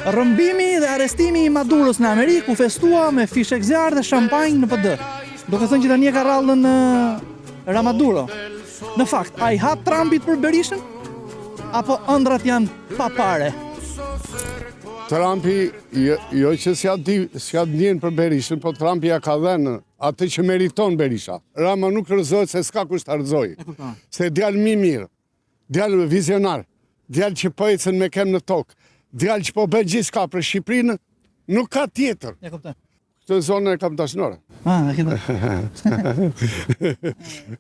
Rrëmbimi dhe arestimi i Maduros në Amerikë u festua me fishek zjarr dhe shampanjë në PD. Duke thënë që tani e ka rrallën Ramaduro. Në fakt, a i ha Trumpit për Berishën? Apo ëndrat janë pa pare? Trumpi, jo që s'ja ndjen për Berishën, po Trumpi ja ka dhenë atë që meriton Berisha. Rama nuk rëzohet se s'ka kusht të rëzoj. Se djalë mirë, djalë vizionar, djalë që po ecën me kem në tokë, djalë që po bën gjithçka për Shqipërinë, nuk ka tjetër. E kuptoj. Këtë zonë e kam dashnore. E këtë.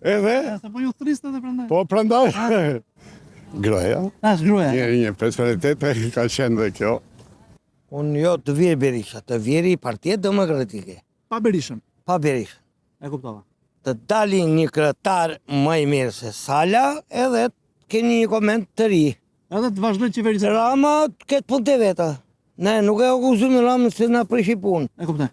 Edhe? Se po ju thristë edhe prandaj. Po prandaj. Groja. Shgruja. Një personalitet ka qenë dhe kjo. Unë jo të vjerë Berisha, të vjerë i Partia Demokratike. Pa Berishën. Pa Berisha. E kuptova. Të dalin një kryetar më i mirë se Sala, edhe keni një koment të ri. Edhe të vazhdoj qeverisë. Rama këtë punë të veta. Ne nuk e akuzojmë Ramën se na prishi punë. E kuptoj.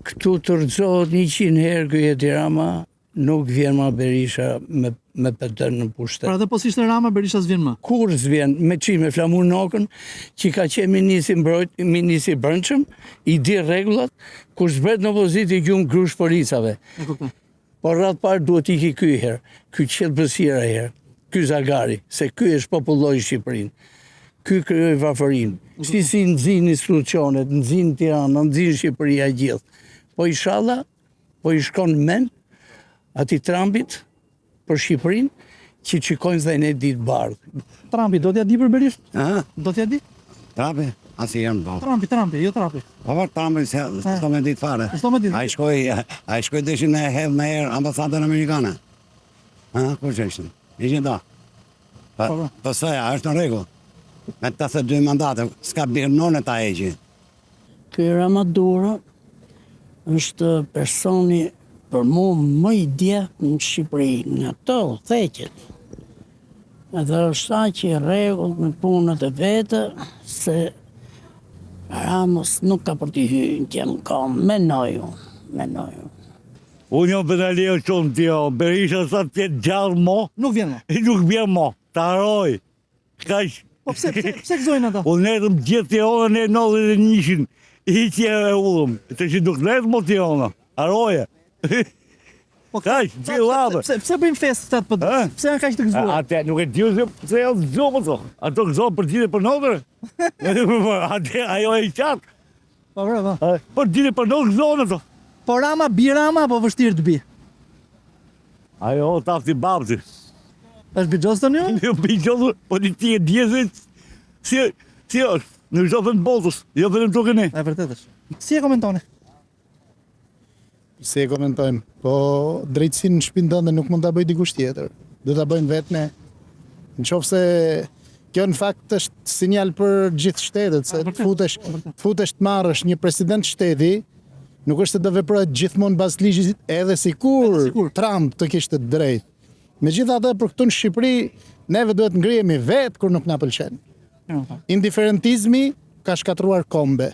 Këtu të rëzohet 100 herë ky Edi Rama, nuk vjen më Berisha me PD në pushtet. Pra dhe po s'ishte Rama, Berisha s'vjen më. Kur s'vjen, me flamur nokën, që ka qenë ministri brendshëm, i di rregullat, kur zbret në opozitë i gjum grush policave. E kuptoj. Por rreth parë duhet iki ky herë, ky qelbësira herë, ky Zagari, se ky është populloi Shqipërinë. Ky krijoi varfërinë. Si nxin institucionet, nxin Tirana, nxin Shqipëria gjithë. Po inshallah, po i shkon mend ati Trumpit për Shqipërinë, që qikojnë dhe ne ditë bardhë. Trumpi, do t'ja di për Berishën? Do t'ja di? Trumpi? Asi janë bo. Trumpi, jo Trumpi. Po Trumpi s'to me ditë fare. S'to me ditë. A i shkoj deshin me hedhë me herë ambasadën Amerikane. Kur që ishtë? Ishin da. Pësëja, është në rregull. Me 82 mandate, s'ka birnone ta eqi. Ky Ramaduro është personi për mu më i djehtë në Shqipëri, nga të theqet. Edhe është aq i rregull me punët e vete, se Ramos nuk ka për t'i hyrë në kam, menoj unë. Unë jo për të leo qënë t'jo, Berisha sa t'jetë gjallë mo. Nuk vjen mo. Nuk vjen mo, t'aroj. Po pse gëzojnë ata? Unë netëm gjithë t'jona në 91-shin, i që e ullëm, të që nuk netë mo t'jona, aroje. Kaq, gjilladë. Pse bëjmë fest të PD? Pse janë kaq të gëzuar? Ate nuk e t'ju se janë gëzuar të. Ato gëzuar për gjithë për notër. Ate ajo e i qatë. Po bravo. Për gjithë për notër gëzuar ato. Po Rama, bi Rama, po vështirë të bi? Ajo tafti babëti. Është bigjos të një? Jo bigjos, po një ti e djezit. Si është, në gjithë në botës, jo vetëm tukë ne. E vërtet është. Si e komentoni? Si e komentojmë, po drejtësinë në shtëpinë tënde nuk mund ta bëj dikush tjetër. Do ta bëjmë vetë ne. Nëse kjo në fakt është sinjal për gjithë shtetet, se të futesh të marrësh një president shteti, nuk është se do veprohet gjithmonë bazë ligjit, edhe sikur Trump të kishte të drejtë. Megjithatë, për këtu në Shqipëri, neve duhet ngrihemi vetë kur nuk na pëlqen. Indiferentizmi ka shkatruar kombe.